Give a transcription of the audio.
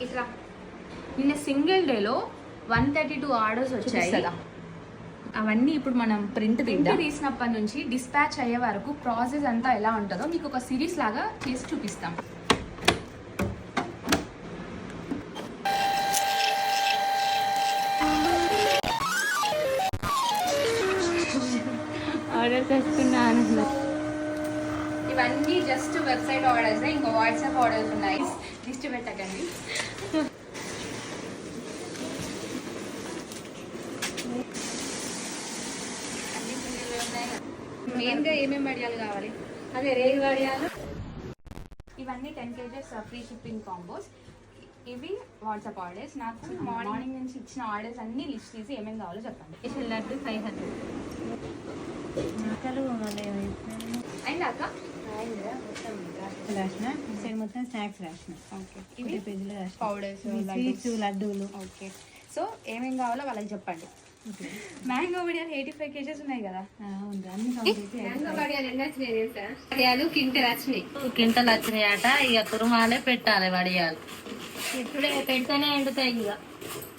ఇట్లా నిన్న సింగిల్ డేలో 132 ఆర్డర్స్ వచ్చాయి. అవన్నీ ఇప్పుడు మనం ప్రింట్ తీసినప్పటి నుంచి డిస్పాచ్ అయ్యే వరకు ప్రాసెస్ అంతా ఎలా ఉంటుందో మీకు ఒక సిరీస్ లాగా చేసి చూపిస్తాం. ఆర్డర్స్ వస్తున్నాను. ఇవన్నీ జస్ట్ వెబ్సైట్ ఆర్డర్స్, ఇంకా వాట్సాప్ ఆర్డర్స్ ఉన్నాయి. లిస్ట్ పెట్టకండి. మెయిన్గా ఏమేమి వడియాలు కావాలి? అదే రేగి వడియాలు. ఇవన్నీ 10 kgs ఫ్రీ షిప్పింగ్ కాంబోస్. ఇవి వాట్సాప్ ఆర్డర్స్. నాకు మార్నింగ్ నుంచి ఇచ్చిన ఆర్డర్స్ అన్ని లిస్ట్ తీసి ఏమేమి కావాలో చెప్పండి. స్పెషల్ లడ్డు 500. అండ్ అక్క రాసిన సైడ్ మొత్తం స్నాక్స్ రాసిన. ఓకే, ఇవి పేజీలో రాసిన పౌడర్స్, స్వీట్స్, లడ్డూలు. ఓకే, సో ఏమేమి కావాలో వాళ్ళకి చెప్పండి. మ్యాంగో వడియాలు 85 kgs ఉన్నాయి కదా. కింటలు వచ్చినాయి అట. ఇక తురుమాలే పెట్టాలి వడియాలు. ఇప్పుడే పెడితేనే ఎండుతాయి. ఇక